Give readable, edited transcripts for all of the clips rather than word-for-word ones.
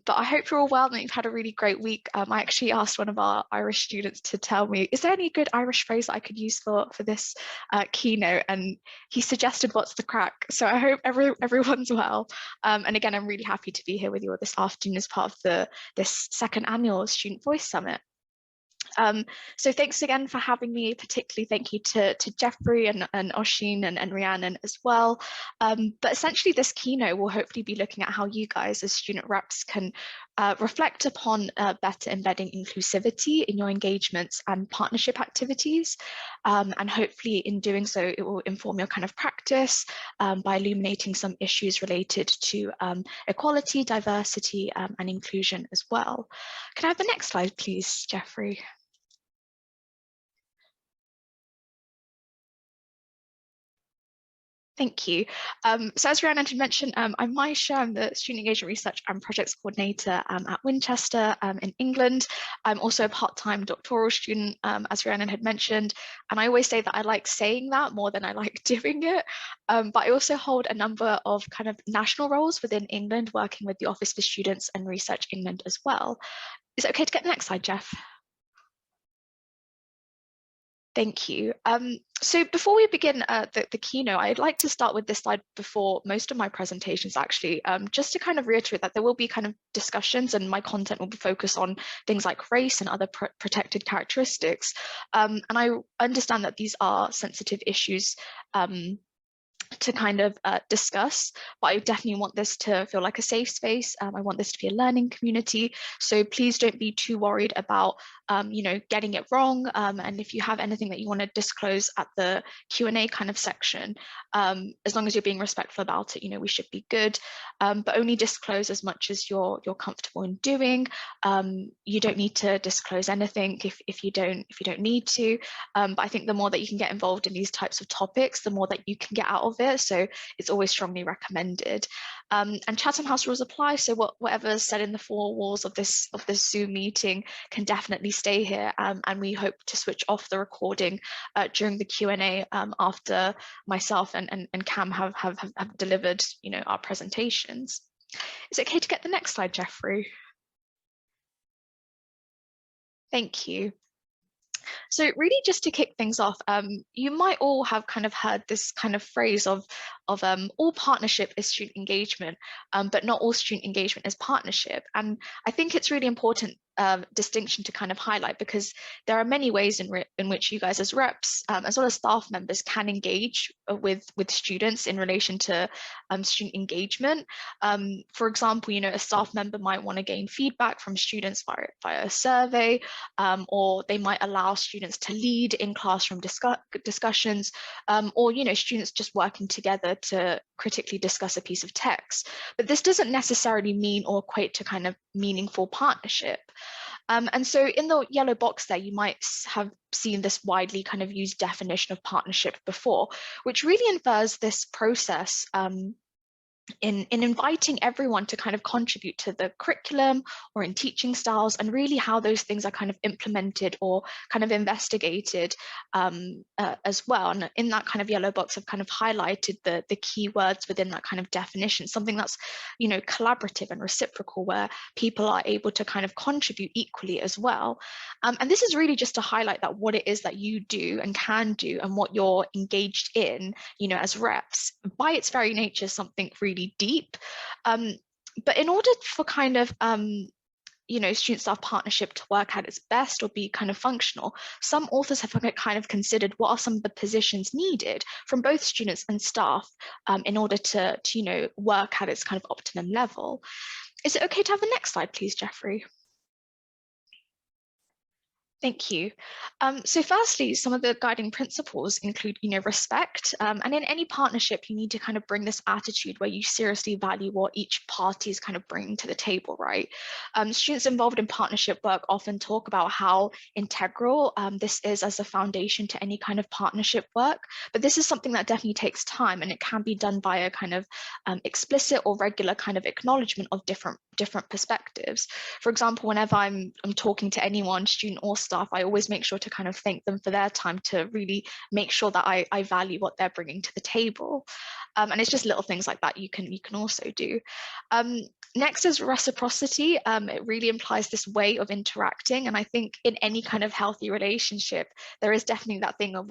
But I hope you're all well and you've had a really great week. I actually asked one of our Irish students to tell me, is there any good Irish phrase that I could use for this keynote? And he suggested what's the crack. So I hope everyone's well. And again, I'm really happy to be here with you all this afternoon as part of this second annual Student Voice Summit. So thanks again for having me, particularly thank you to Jeffrey and Oshin and Rhiannon as well. But essentially this keynote will hopefully be looking at how you guys as student reps can reflect upon better embedding inclusivity in your engagements and partnership activities. And hopefully in doing so, it will inform your kind of practice by illuminating some issues related to equality, diversity, and inclusion as well. Can I have the next slide, please, Jeffrey? Thank you. So as Rhiannon had mentioned, I'm Maisha, I'm the Student Engagement Research and Projects Coordinator at Winchester in England. I'm also a part-time doctoral student, as Rhiannon had mentioned, and I always say that I like saying that more than I like doing it. But I also hold a number of kind of national roles within England, working with the Office for Students and Research England as well. Is it okay to get the next slide, Jeff? Thank you. So before we begin the keynote, I'd like to start with this slide before most of my presentations actually, just to kind of reiterate that there will be kind of discussions and my content will be focused on things like race and other protected characteristics. And I understand that these are sensitive issues to kind of discuss, but I definitely want this to feel like a safe space. I want this to be a learning community. So please don't be too worried about, you know, getting it wrong. And if you have anything that you want to disclose at the Q&A kind of section, as long as you're being respectful about it, you know, we should be good. But only disclose as much as you're comfortable in doing. You don't need to disclose anything if you don't need to. But I think the more that you can get involved in these types of topics, the more that you can get out of it. So it's always strongly recommended. And Chatham House rules apply. So whatever's said in the four walls of this Zoom meeting can definitely stay here. And we hope to switch off the recording during the Q&A after myself and Cam have delivered, you know, our presentations. Is it okay to get the next slide, Jeffrey? Thank you. So really just to kick things off, you might all have kind of heard this kind of phrase of all partnership is student engagement, but not all student engagement is partnership. And I think it's really important distinction to kind of highlight, because there are many ways in which you guys as reps, as well as staff members, can engage with students in relation to student engagement. For example, you know, a staff member might want to gain feedback from students via a survey, or they might allow students to lead in classroom discussions, or, you know, students just working together to critically discuss a piece of text. But this doesn't necessarily mean or equate to kind of meaningful partnership. And so in the yellow box there, you might have seen this widely kind of used definition of partnership before, which really infers this process in inviting everyone to kind of contribute to the curriculum or in teaching styles, and really how those things are kind of implemented or kind of investigated as well. And in that kind of yellow box, I've kind of highlighted the key words within that kind of definition, something that's, you know, collaborative and reciprocal, where people are able to kind of contribute equally as well. And this is really just to highlight that what it is that you do and can do, and what you're engaged in, you know, as reps, by its very nature, something really deep. But in order for kind of you know, student-staff partnership to work at its best or be kind of functional, some authors have kind of considered what are some of the positions needed from both students and staff in order to you know, work at its kind of optimum level. Is it okay to have the next slide, please, Jeffrey? Thank you. So firstly, some of the guiding principles include, you know, respect. And in any partnership, you need to kind of bring this attitude where you seriously value what each party is kind of bringing to the table, right? Students involved in partnership work often talk about how integral this is as a foundation to any kind of partnership work. But this is something that definitely takes time, and it can be done by a kind of explicit or regular kind of acknowledgement of different perspectives. For example, whenever I'm talking to anyone, student or staff, staff, I always make sure to kind of thank them for their time, to really make sure that I value what they're bringing to the table. And it's just little things like that you can also do. Next is reciprocity. It really implies this way of interacting. And I think in any kind of healthy relationship, there is definitely that thing of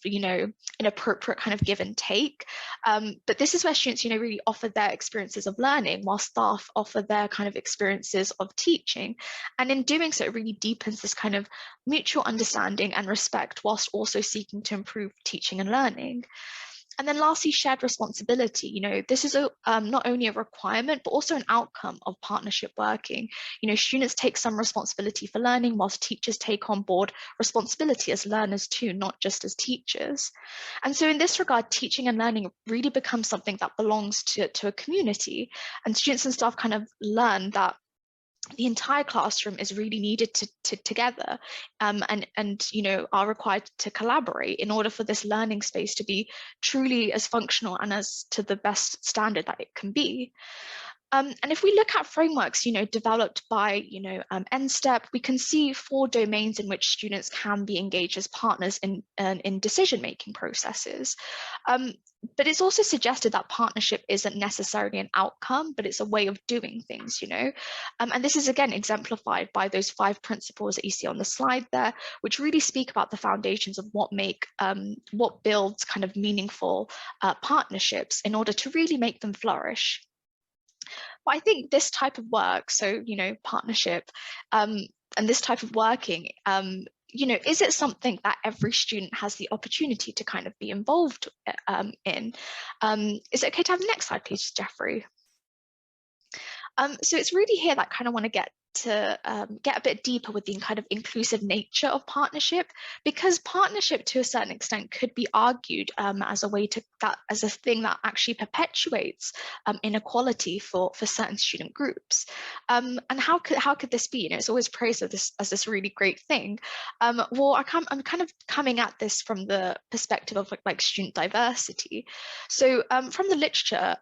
an appropriate kind of give and take. But this is where students, really offer their experiences of learning, while staff offer their kind of experiences of teaching. And in doing so, it really deepens this kind of mutual understanding and respect, whilst also seeking to improve teaching and learning. And then lastly, shared responsibility. This is not only a requirement, but also an outcome of partnership working. Students take some responsibility for learning, whilst teachers take on board responsibility as learners too, not just as teachers. And so in this regard, teaching and learning really becomes something that belongs to a community. And students and staff kind of learn that the entire classroom is really needed together, and are required to collaborate in order for this learning space to be truly as functional and as to the best standard that it can be. And if we look at frameworks, developed by, NStEP, we can see 4 domains in which students can be engaged as partners in decision-making processes. But it's also suggested that partnership isn't necessarily an outcome, but it's a way of doing things, And this is, again, exemplified by those 5 principles that you see on the slide there, which really speak about the foundations of what builds kind of meaningful partnerships in order to really make them flourish. But I think this type of work, so, partnership, and this type of working, is it something that every student has the opportunity to kind of be involved in? Is it okay to have the next slide, please, Jeffrey? So it's really here that I kind of want to get a bit deeper with the kind of inclusive nature of partnership, because partnership to a certain extent could be argued as a thing that actually perpetuates inequality for certain student groups. And how could this be? It's always praised as this really great thing. Well, I'm kind of coming at this from the perspective of like student diversity. So from the literature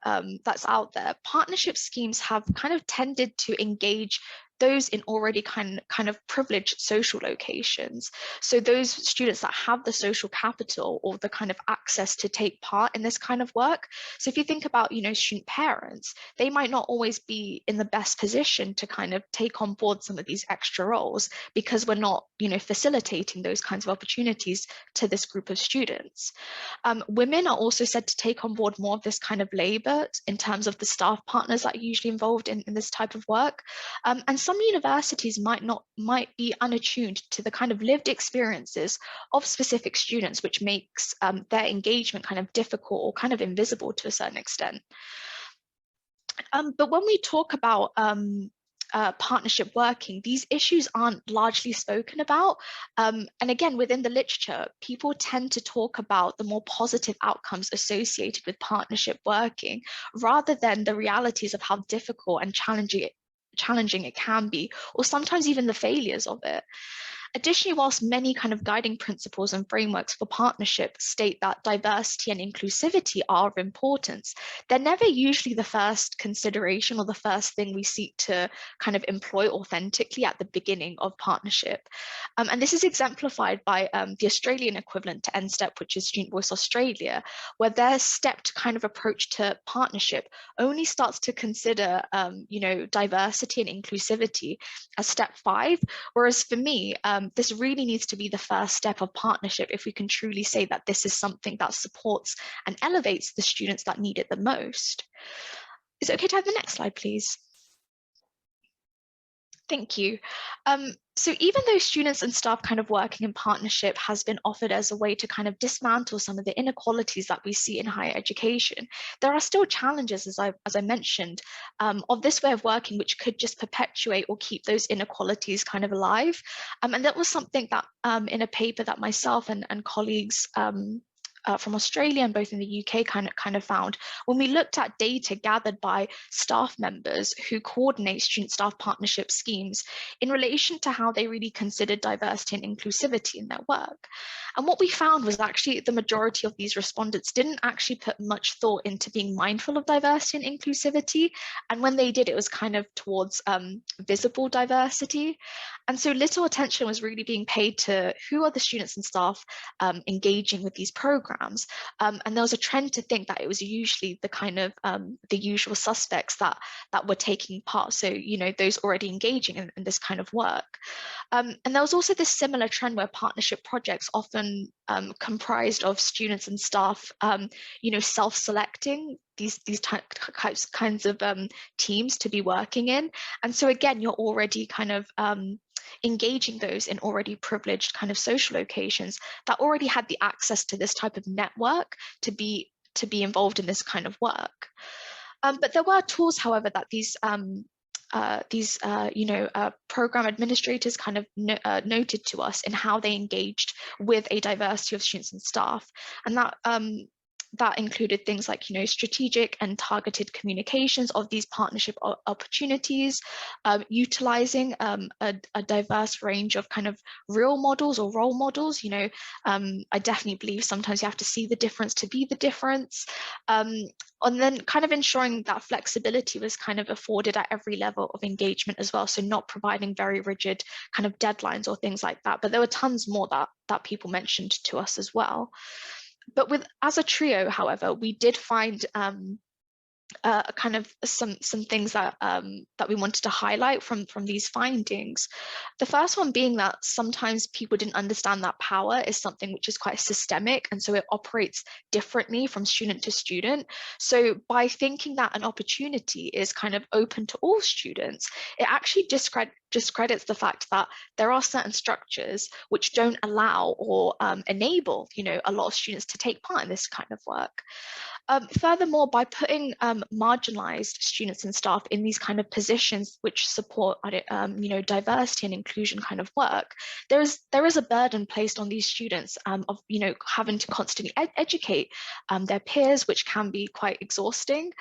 that's out there, partnership schemes have kind of tended to engage those in already kind of privileged social locations. So those students that have the social capital or the kind of access to take part in this kind of work. So if you think about, student parents, they might not always be in the best position to kind of take on board some of these extra roles, because we're not, facilitating those kinds of opportunities to this group of students. Women are also said to take on board more of this kind of labor in terms of the staff partners that are usually involved in this type of work. And some universities might be unattuned to the kind of lived experiences of specific students, which makes their engagement kind of difficult or kind of invisible to a certain extent. But when we talk about partnership working, these issues aren't largely spoken about. And again, within the literature, people tend to talk about the more positive outcomes associated with partnership working, rather than the realities of how difficult and challenging it can be, or sometimes even the failures of it. Additionally, whilst many kind of guiding principles and frameworks for partnership state that diversity and inclusivity are of importance, they're never usually the first consideration or the first thing we seek to kind of employ authentically at the beginning of partnership. And this is exemplified by the Australian equivalent to NStEP, which is Student Voice Australia, where their stepped kind of approach to partnership only starts to consider, diversity and inclusivity as step 5. Whereas for me, this really needs to be the first step of partnership if we can truly say that this is something that supports and elevates the students that need it the most. Is it okay to have the next slide, please? Thank you. So even though students and staff kind of working in partnership has been offered as a way to kind of dismantle some of the inequalities that we see in higher education, there are still challenges, as I mentioned, of this way of working, which could just perpetuate or keep those inequalities kind of alive. And that was something that in a paper that myself and colleagues from Australia and both in the UK kind of found when we looked at data gathered by staff members who coordinate student staff partnership schemes in relation to how they really considered diversity and inclusivity in their work. And what we found was actually the majority of these respondents didn't actually put much thought into being mindful of diversity and inclusivity. And when they did, it was kind of towards visible diversity. And so little attention was really being paid to who are the students and staff engaging with these programs. And there was a trend to think that it was usually the kind of the usual suspects that were taking part. So, you know, those already engaging in this kind of work. And there was also this similar trend where partnership projects often comprised of students and staff, you know, self-selecting these kinds of teams to be working in. And so again, you're already kind of engaging those in already privileged kind of social locations that already had the access to this type of network to be involved in this kind of work. But there were tools, however, that these program administrators kind of noted to us in how they engaged with a diversity of students and staff, and that included things like, you know, strategic and targeted communications of these partnership opportunities, utilizing a diverse range of kind of real models or role models. You know, I definitely believe sometimes you have to see the difference to be the difference. And then kind of ensuring that flexibility was kind of afforded at every level of engagement as well. So not providing very rigid kind of deadlines or things like that. But there were tons more that people mentioned to us as well. But as a trio, however, we did find kind of some things that we wanted to highlight from these findings. The first one being that sometimes people didn't understand that power is something which is quite systemic, and so it operates differently from student to student. So by thinking that an opportunity is kind of open to all students, it actually discredits the fact that there are certain structures which don't allow or enable, you know, a lot of students to take part in this kind of work. Furthermore, by putting marginalized students and staff in these kind of positions which support, you know, diversity and inclusion kind of work, there is a burden placed on these students of, you know, having to constantly educate their peers, which can be quite exhausting.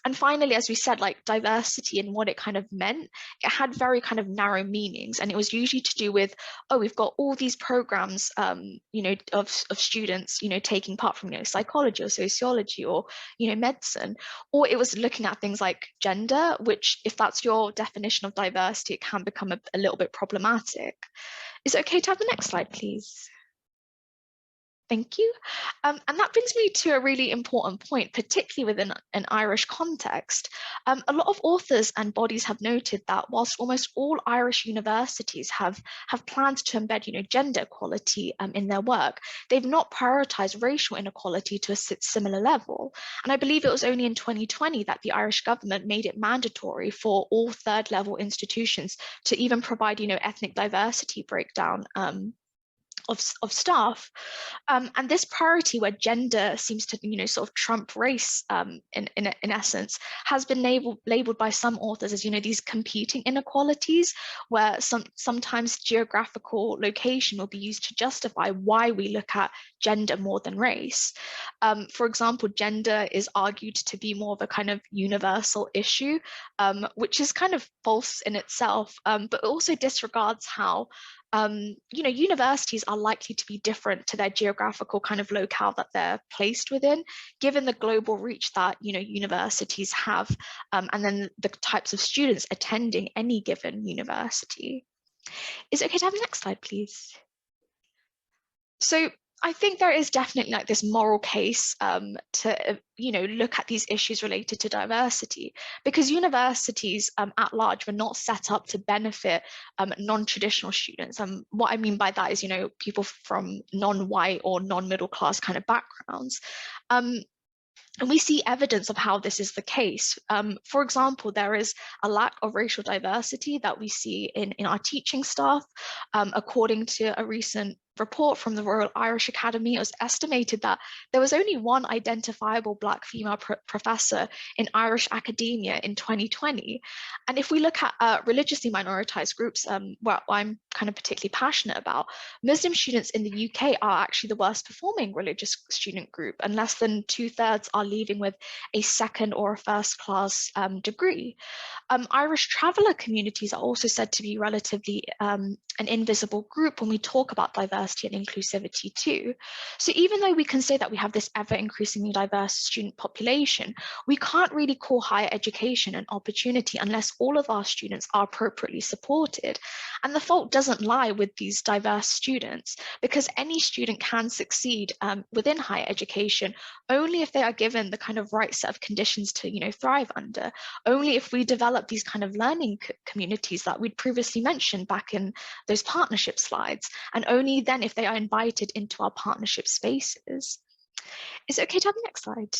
And finally, as we said, like diversity and what it kind of meant, it had very kind of narrow meanings. And it was usually to do with, oh, we've got all these programs, you know, of students, you know, taking part from, you know, psychology or sociology or, you know, medicine. Or it was looking at things like gender, which if that's your definition of diversity, it can become a little bit problematic. Is it okay to have the next slide, please? Thank you. And that brings me to a really important point, particularly within an Irish context. A lot of authors and bodies have noted that whilst almost all Irish universities have plans to embed, you know, gender equality in their work, they've not prioritized racial inequality to a similar level. And I believe it was only in 2020 that the Irish government made it mandatory for all third level institutions to even provide, you know, ethnic diversity breakdown of staff, and this priority where gender seems to, you know, sort of trump race in essence, has been labeled by some authors as, you know, these competing inequalities, where sometimes geographical location will be used to justify why we look at gender more than race. For example, gender is argued to be more of a kind of universal issue, which is kind of false in itself, but also disregards how you know, universities are likely to be different to their geographical kind of locale that they're placed within, given the global reach that, you know, universities have, and then the types of students attending any given university. Is it okay to have the next slide, please? So I think there is definitely like this moral case to, you know, look at these issues related to diversity, because universities at large were not set up to benefit non-traditional students. What I mean by that is, you know, people from non-white or non-middle class kind of backgrounds. And we see evidence of how this is the case. For example, there is a lack of racial diversity that we see in our teaching staff, according to a recent report from the Royal Irish Academy, it was estimated that there was only one identifiable Black female professor in Irish academia in 2020. And if we look at religiously minoritized groups, what I'm kind of particularly passionate about, Muslim students in the UK are actually the worst performing religious student group, and less than 2/3 are leaving with a second or a first class degree. Irish traveller communities are also said to be relatively an invisible group when we talk about diversity and inclusivity too. So even though we can say that we have this ever increasingly diverse student population, we can't really call higher education an opportunity unless all of our students are appropriately supported. And the fault doesn't lie with these diverse students, because any student can succeed within higher education only if they are given the kind of right set of conditions to, thrive under. Only if we develop these kind of learning communities that we'd previously mentioned back in those partnership slides, and only then if they are invited into our partnership spaces. Is it okay to have the next slide?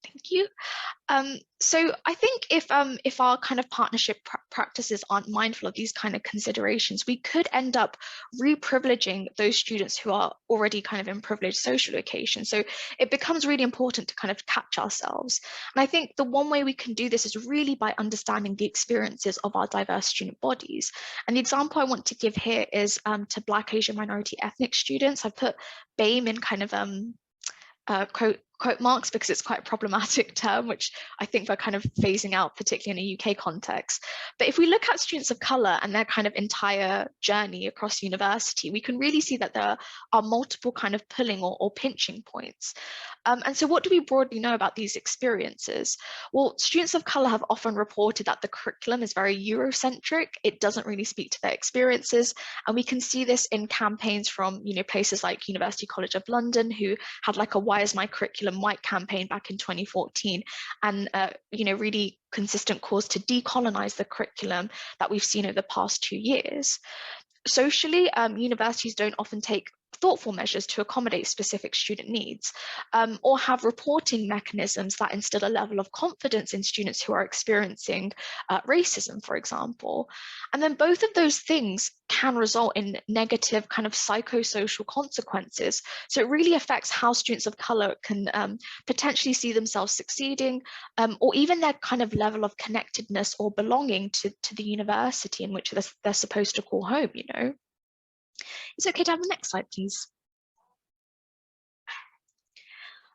Thank you. So I think if our kind of partnership practices aren't mindful of these kind of considerations, we could end up re-privileging those students who are already kind of in privileged social locations. So it becomes really important to kind of catch ourselves. And I think the one way we can do this is really by understanding the experiences of our diverse student bodies. And the example I want to give here is to Black, Asian, minority ethnic students. I've put BAME in kind of quote marks because it's quite a problematic term, which I think we're kind of phasing out, particularly in a UK context. But if we look at students of colour and their kind of entire journey across university, we can really see that there are multiple kind of pulling or pinching points. And so what do we broadly know about these experiences? Well, students of colour have often reported that the curriculum is very Eurocentric. It doesn't really speak to their experiences. And we can see this in campaigns from places like University College of London, who had like a Why is my curriculum white campaign back in 2014, and really consistent calls to decolonize the curriculum that we've seen over the past 2 years. Socially, universities don't often take thoughtful measures to accommodate specific student needs, or have reporting mechanisms that instill a level of confidence in students who are experiencing racism, for example. And then both of those things can result in negative kind of psychosocial consequences. So it really affects how students of colour can potentially see themselves succeeding, or even their kind of level of connectedness or belonging to the university in which they're supposed to call home, Is it okay to have the next slide, please?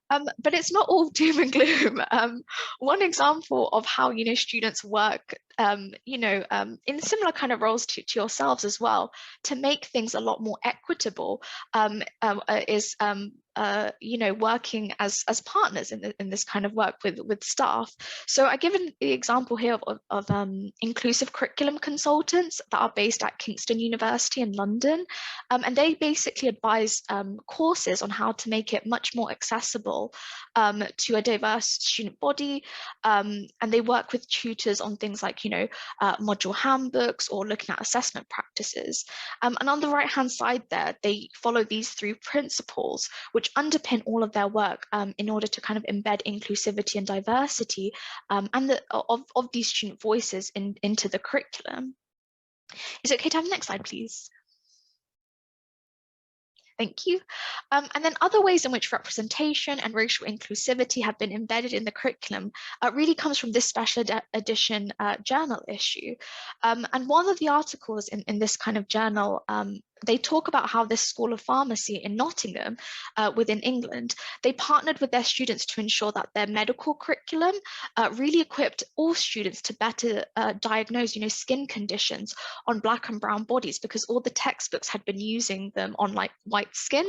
But it's not all doom and gloom. One example of how students work, in similar kind of roles to yourselves as well, to make things a lot more equitable, is working as partners in this kind of work with staff. So I given the example here of inclusive curriculum consultants that are based at Kingston University in London, and they basically advise courses on how to make it much more accessible to a diverse student body, and they work with tutors on things like module handbooks or looking at assessment practices. And on the right hand side there, they follow these 3 principles which underpin all of their work in order to kind of embed inclusivity and diversity and of these student voices into the curriculum. Is it okay to have the next slide, please? Thank you. And then other ways in which representation and racial inclusivity have been embedded in the curriculum really comes from this special edition journal issue. And one of the articles in this kind of journal, they talk about how this School of Pharmacy in Nottingham within England, they partnered with their students to ensure that their medical curriculum really equipped all students to better diagnose skin conditions on Black and brown bodies, because all the textbooks had been using them on like white skin.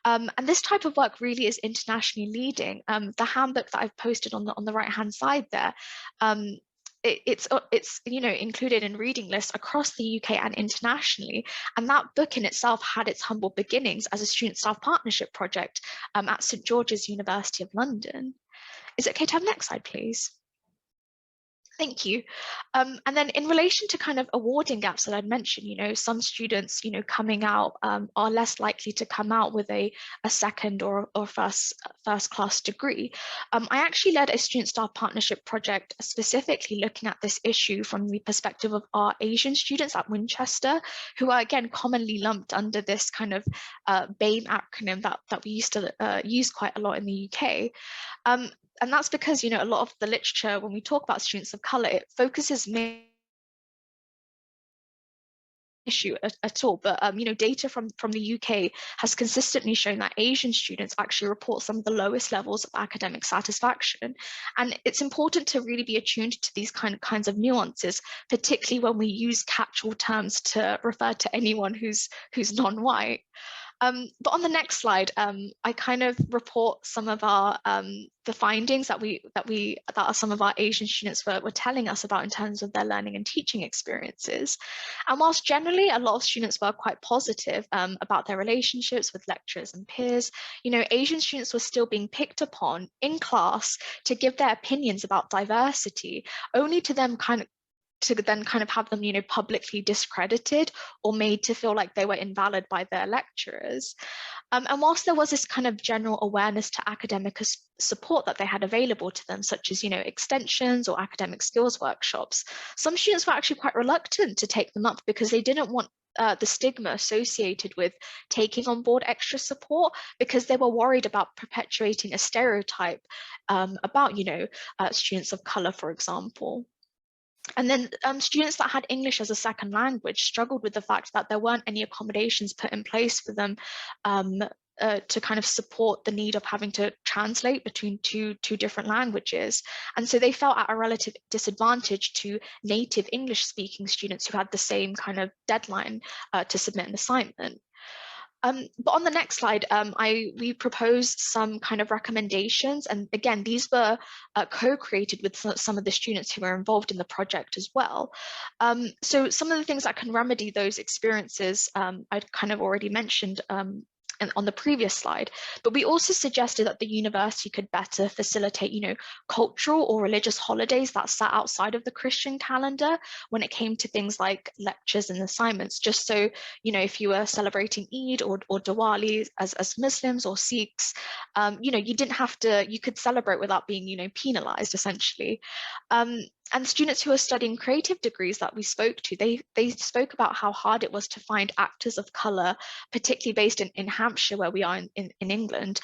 And this type of work really is internationally leading. The handbook that I've posted on the right hand side there, it's included in reading lists across the UK and internationally, and that book in itself had its humble beginnings as a student staff partnership project at St George's University of London. Is it okay to have the next slide, please? Thank you. And then in relation to kind of awarding gaps that I'd mentioned, some students, coming out are less likely to come out with a second or first class degree. I actually led a student staff partnership project specifically looking at this issue from the perspective of our Asian students at Winchester, who are again commonly lumped under this kind of BAME acronym that we used to use quite a lot in the UK. And that's because, a lot of the literature, when we talk about students of color, it focuses issue at all, but data from the UK has consistently shown that Asian students actually report some of the lowest levels of academic satisfaction, and it's important to really be attuned to these kinds of nuances, particularly when we use catch-all terms to refer to anyone who's non-white. But on the next slide, I kind of report some of our the findings that are some of our Asian students were telling us about in terms of their learning and teaching experiences. And whilst generally a lot of students were quite positive about their relationships with lecturers and peers, Asian students were still being picked upon in class to give their opinions about diversity, only to then kind of have them, publicly discredited or made to feel like they were invalid by their lecturers. And whilst there was this kind of general awareness to academic support that they had available to them, such as, extensions or academic skills workshops, some students were actually quite reluctant to take them up because they didn't want the stigma associated with taking on board extra support, because they were worried about perpetuating a stereotype about, students of color, for example. And then students that had English as a second language struggled with the fact that there weren't any accommodations put in place for them to kind of support the need of having to translate between two different languages. And so they felt at a relative disadvantage to native English speaking students who had the same kind of deadline to submit an assignment. But on the next slide, we proposed some kind of recommendations. And again, these were co-created with some of the students who were involved in the project as well. So some of the things that can remedy those experiences, I'd kind of already mentioned on the previous slide, but we also suggested that the university could better facilitate, cultural or religious holidays that sat outside of the Christian calendar when it came to things like lectures and assignments, just so, if you were celebrating Eid or Diwali as Muslims or Sikhs, you didn't have to, you could celebrate without being, penalized essentially. And students who are studying creative degrees that we spoke to, they spoke about how hard it was to find actors of colour, particularly based in Hampshire, where we are in England.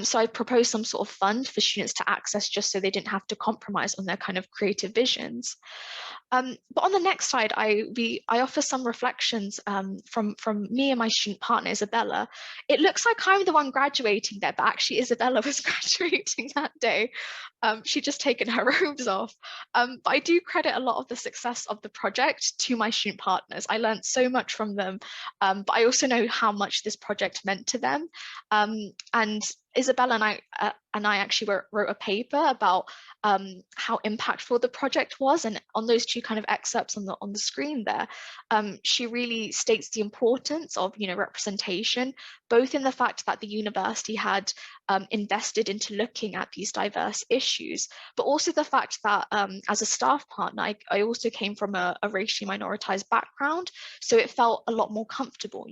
So I proposed some sort of fund for students to access, just so they didn't have to compromise on their kind of creative visions. But on the next slide, I offer some reflections from me and my student partner, Isabella. It looks like I'm the one graduating there, but actually Isabella was graduating that day. She'd just taken her robes off. But I do credit a lot of the success of the project to my student partners. I learned so much from them, but I also know how much this project meant to them. And Isabella and I actually wrote a paper about how impactful the project was, and on those two kind of excerpts on the screen there, she really states the importance of representation, both in the fact that the university had invested into looking at these diverse issues, but also the fact that as a staff partner, I also came from a racially minoritized background, so it felt a lot more comfortable.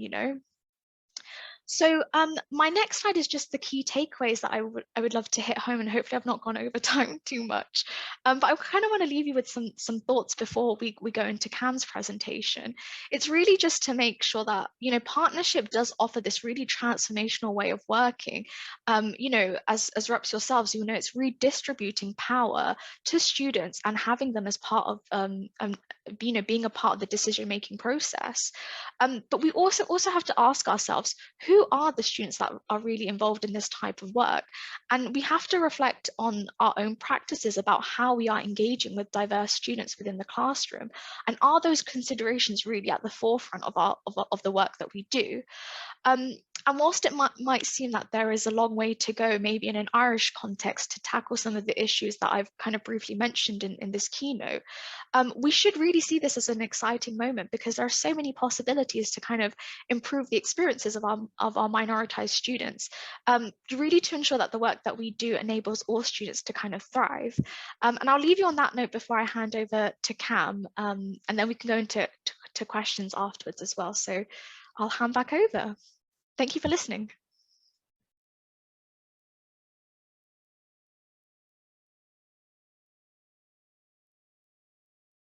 So my next slide is just the key takeaways that I would love to hit home, and hopefully I've not gone over time too much. But I kind of want to leave you with some thoughts before we go into Cam's presentation. It's really just to make sure that, partnership does offer this really transformational way of working. As reps yourselves, it's redistributing power to students and having them as part of, being a part of the decision-making process. But we also have to ask ourselves, who are the students that are really involved in this type of work? And we have to reflect on our own practices about how we are engaging with diverse students within the classroom. And are those considerations really at the forefront of the work that we do? And And whilst it might seem that there is a long way to go, maybe in an Irish context, to tackle some of the issues that I've kind of briefly mentioned in this keynote, we should really see this as an exciting moment, because there are so many possibilities to kind of improve the experiences of our minoritized students, really to ensure that the work that we do enables all students to kind of thrive. And I'll leave you on that note before I hand over to Cam, and then we can go into questions afterwards as well. So I'll hand back over. Thank you for listening.